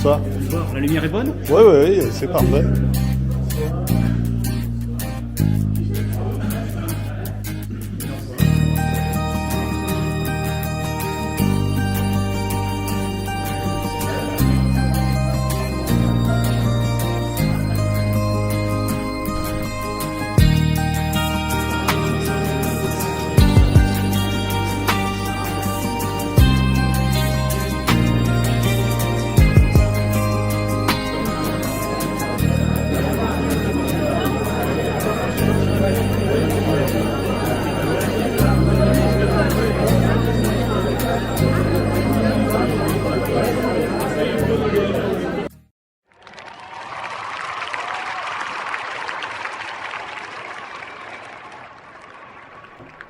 ça. Bonsoir, la lumière est bonne? Oui, c'est parfait.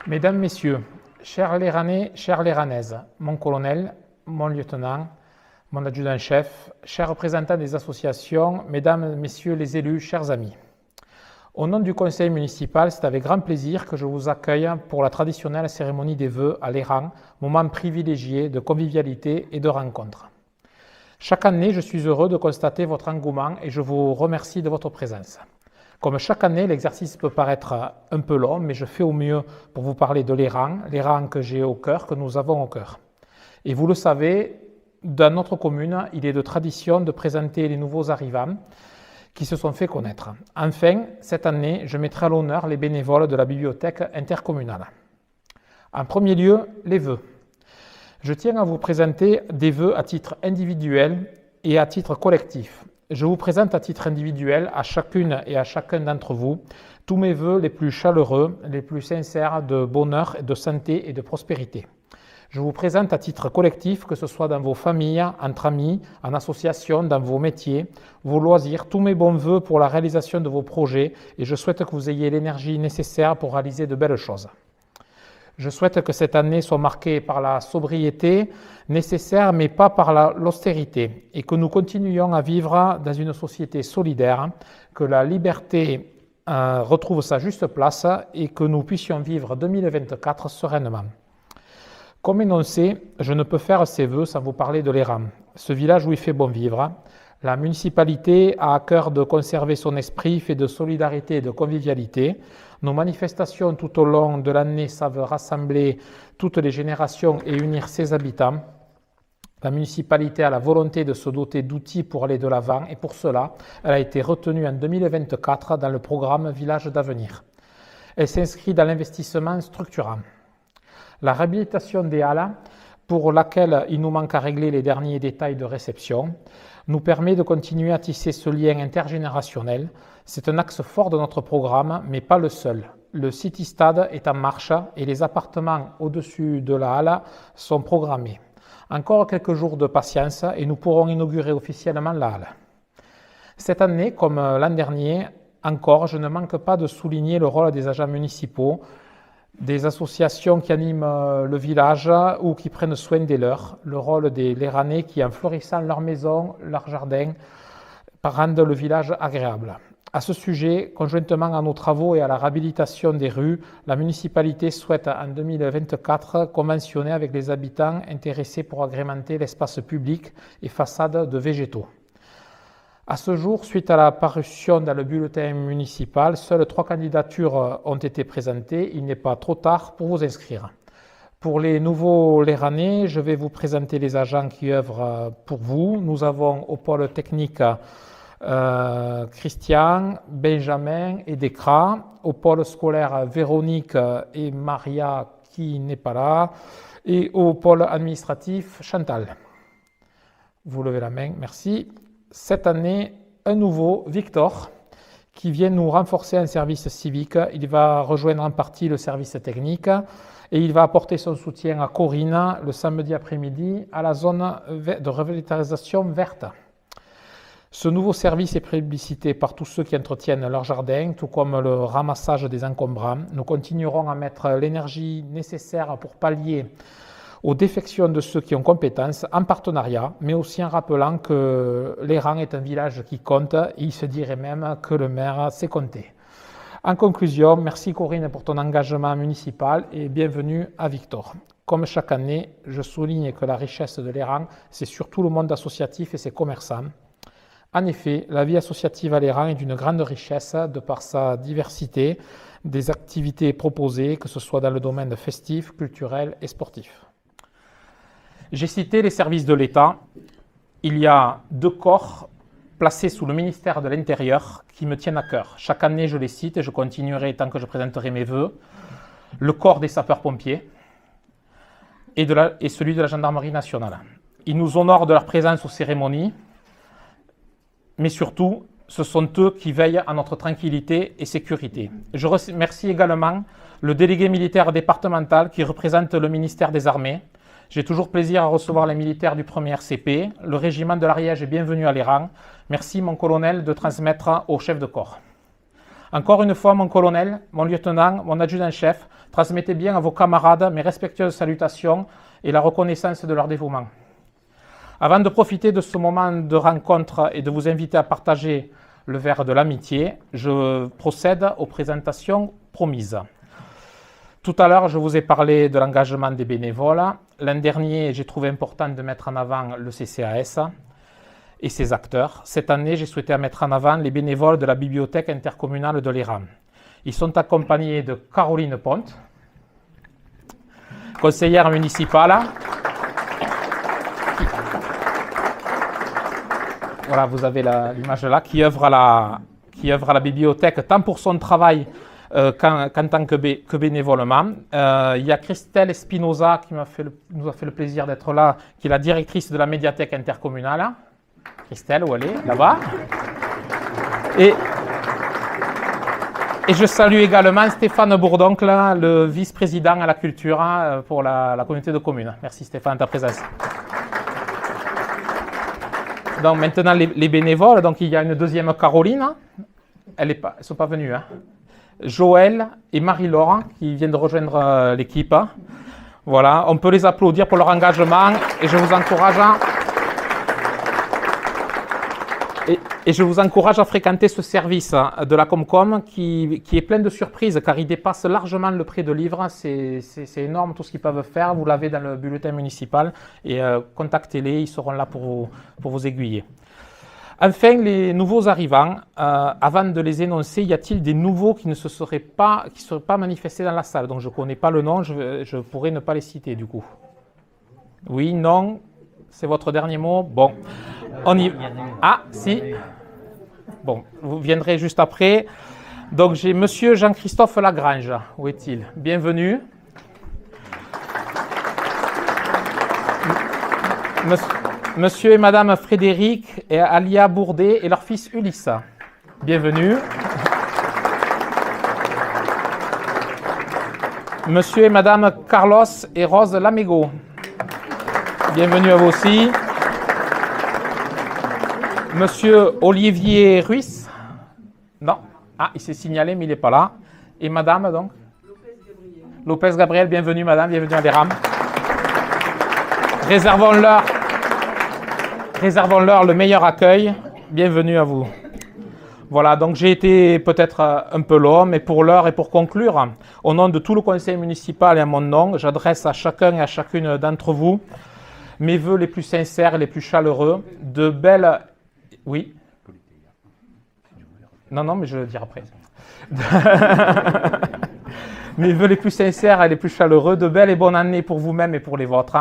Mesdames, Messieurs, chers Léranais, chères Léranaises, mon colonel, mon lieutenant, mon adjudant-chef, chers représentants des associations, Mesdames, Messieurs les élus, chers amis. Au nom du conseil municipal, c'est avec grand plaisir que je vous accueille pour la traditionnelle cérémonie des vœux à Léran, moment privilégié de convivialité et de rencontre. Chaque année, je suis heureux de constater votre engouement et je vous remercie de votre présence. Comme chaque année, l'exercice peut paraître un peu long, mais je fais au mieux pour vous parler de Léran que j'ai au cœur, que nous avons au cœur. Et vous le savez, dans notre commune, il est de tradition de présenter les nouveaux arrivants qui se sont fait connaître. Enfin, cette année, je mettrai à l'honneur les bénévoles de la bibliothèque intercommunale. En premier lieu, les vœux. Je tiens à vous présenter des vœux à titre individuel et à titre collectif. Je vous présente à titre individuel, à chacune et à chacun d'entre vous, tous mes vœux les plus chaleureux, les plus sincères de bonheur, de santé et de prospérité. Je vous présente à titre collectif, que ce soit dans vos familles, entre amis, en association, dans vos métiers, vos loisirs, tous mes bons vœux pour la réalisation de vos projets et je souhaite que vous ayez l'énergie nécessaire pour réaliser de belles choses. Je souhaite que cette année soit marquée par la sobriété nécessaire, mais pas par l'austérité, et que nous continuions à vivre dans une société solidaire, que la liberté retrouve sa juste place et que nous puissions vivre 2024 sereinement. Comme énoncé, je ne peux faire ces vœux sans vous parler de Léran, ce village où il fait bon vivre. La municipalité a à cœur de conserver son esprit fait de solidarité et de convivialité. Nos manifestations tout au long de l'année savent rassembler toutes les générations et unir ses habitants. La municipalité a la volonté de se doter d'outils pour aller de l'avant et pour cela, elle a été retenue en 2024 dans le programme Village d'avenir. Elle s'inscrit dans l'investissement structurant. La réhabilitation des halles, pour laquelle il nous manque à régler les derniers détails de réception, nous permet de continuer à tisser ce lien intergénérationnel. C'est un axe fort de notre programme, mais pas le seul. Le City Stade est en marche et les appartements au-dessus de la halle sont programmés. Encore quelques jours de patience et nous pourrons inaugurer officiellement la halle. Cette année, comme l'an dernier, encore, je ne manque pas de souligner le rôle des agents municipaux, des associations qui animent le village ou qui prennent soin des leurs, le rôle des Léranais qui, en fleurissant leur maison, leur jardin, rendent le village agréable. À ce sujet, conjointement à nos travaux et à la réhabilitation des rues, la municipalité souhaite en 2024 conventionner avec les habitants intéressés pour agrémenter l'espace public et façades de végétaux. À ce jour, suite à la parution dans le bulletin municipal, seules 3 candidatures ont été présentées. Il n'est pas trop tard pour vous inscrire. Pour les nouveaux Léranais, je vais vous présenter les agents qui œuvrent pour vous. Nous avons au pôle technique Christian, Benjamin et Descras, au pôle scolaire Véronique et Maria qui n'est pas là, et au pôle administratif Chantal. Vous levez la main, merci. Cette année, un nouveau, Victor, qui vient nous renforcer en service civique. Il va rejoindre en partie le service technique et il va apporter son soutien à Corinne le samedi après-midi à la zone de revitalisation verte. Ce nouveau service est plébiscité par tous ceux qui entretiennent leur jardin, tout comme le ramassage des encombrants. Nous continuerons à mettre l'énergie nécessaire pour pallier aux défections de ceux qui ont compétence, en partenariat, mais aussi en rappelant que Léran est un village qui compte, et il se dirait même que le maire sait compter. En conclusion, merci Corinne pour ton engagement municipal et bienvenue à Victor. Comme chaque année, je souligne que la richesse de l'Airan, c'est surtout le monde associatif et ses commerçants. En effet, la vie associative à l'Airan est d'une grande richesse de par sa diversité des activités proposées, que ce soit dans le domaine festif, culturel et sportif. J'ai cité les services de l'État. Il y a 2 corps placés sous le ministère de l'Intérieur qui me tiennent à cœur. Chaque année, je les cite et je continuerai tant que je présenterai mes vœux. Le corps des sapeurs-pompiers et celui de la gendarmerie nationale. Ils nous honorent de leur présence aux cérémonies, mais surtout, ce sont eux qui veillent à notre tranquillité et sécurité. Je remercie également le délégué militaire départemental qui représente le ministère des Armées. J'ai toujours plaisir à recevoir les militaires du 1er RCP. Le régiment de l'Ariège est bienvenu à l'Airan. Merci, mon colonel, de transmettre au chef de corps. Encore une fois, mon colonel, mon lieutenant, mon adjudant-chef, transmettez bien à vos camarades mes respectueuses salutations et la reconnaissance de leur dévouement. Avant de profiter de ce moment de rencontre et de vous inviter à partager le verre de l'amitié, je procède aux présentations promises. Tout à l'heure, je vous ai parlé de l'engagement des bénévoles. L'an dernier, j'ai trouvé important de mettre en avant le CCAS et ses acteurs. Cette année, j'ai souhaité mettre en avant les bénévoles de la bibliothèque intercommunale de l'Airan. Ils sont accompagnés de Caroline Ponte, conseillère municipale. Voilà, vous avez l'image là, qui œuvre à la bibliothèque, tant pour son travail qu'en tant que bénévolement. Il y a Christelle Espinosa qui nous a fait le plaisir d'être là, qui est la directrice de la médiathèque intercommunale. Christelle, où elle est? Là-bas. Et je salue également Stéphane Bourdoncle, le vice-président à la culture pour la communauté de communes. Merci Stéphane de ta présence. Donc maintenant les bénévoles, donc il y a une deuxième Caroline, elles ne sont pas venues. Joël et Marie-Laure qui viennent de rejoindre l'équipe. Voilà, on peut les applaudir pour leur engagement et je vous encourage à fréquenter ce service de la Comcom qui est plein de surprises car il dépasse largement le prix de livres. C'est énorme tout ce qu'ils peuvent faire. Vous l'avez dans le bulletin municipal et contactez-les, ils seront là pour vous aiguiller. Enfin, les nouveaux arrivants, avant de les énoncer, y a-t-il des nouveaux qui ne seraient pas manifestés dans la salle? Donc je ne connais pas le nom, je pourrais ne pas les citer du coup. Oui, non, c'est votre dernier mot? Bon, on y... Ah, si. Bon, vous viendrez juste après. Donc j'ai Monsieur Jean-Christophe Lagrange. Où est-il? Bienvenue. Monsieur et Madame Frédéric et Alia Bourdet et leur fils Ulysse. Bienvenue. Monsieur et Madame Carlos et Rose Lamego. Bienvenue à vous aussi. Monsieur Olivier Ruiz. Non. Ah, il s'est signalé, mais il n'est pas là. Et Madame, donc Lopez Gabriel, bienvenue Madame, bienvenue à l'Airan. Réservons-leur le meilleur accueil. Bienvenue à vous. Voilà, donc j'ai été peut-être un peu long, mais pour l'heure et pour conclure, au nom de tout le conseil municipal et à mon nom, j'adresse à chacun et à chacune d'entre vous mes vœux les plus sincères et les plus chaleureux, de belles... Oui? Non, mais je le dirai après. Mes vœux les plus sincères et les plus chaleureux, de belles et bonnes années pour vous-même et pour les vôtres.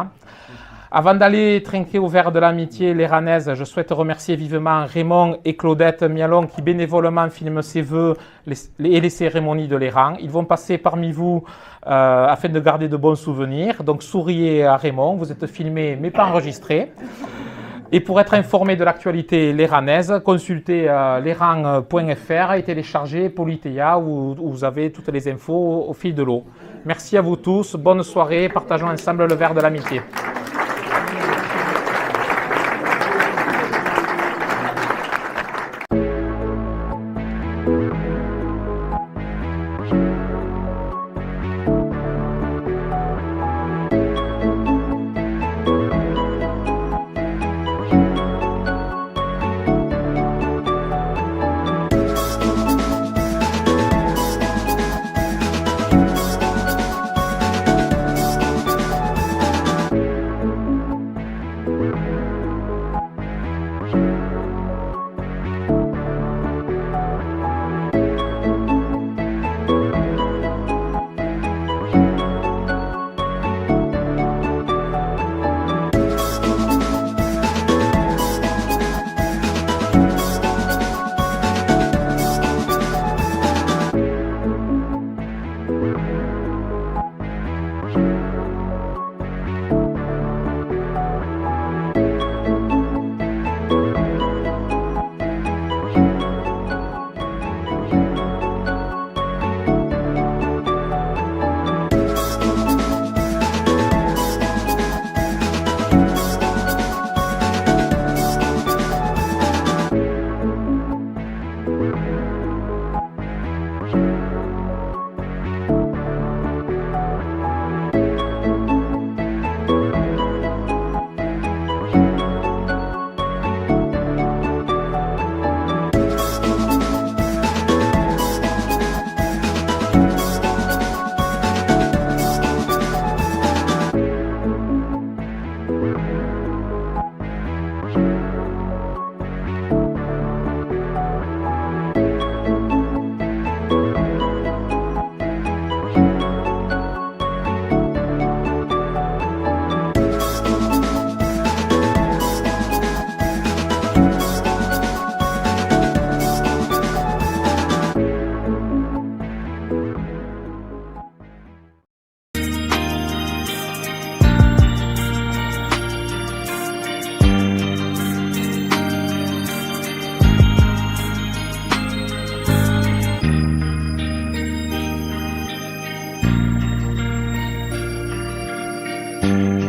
Avant d'aller trinquer au verre de l'amitié l'airanaise, je souhaite remercier vivement Raymond et Claudette Mialon qui bénévolement filment ces vœux et les cérémonies de l'Airan. Ils vont passer parmi vous afin de garder de bons souvenirs. Donc souriez à Raymond, vous êtes filmé mais pas enregistré. Et pour être informé de l'actualité l'airanaise, consultez l'airan.fr et téléchargez Politéa où vous avez toutes les infos au fil de l'eau. Merci à vous tous, bonne soirée, partageons ensemble le verre de l'amitié. Thank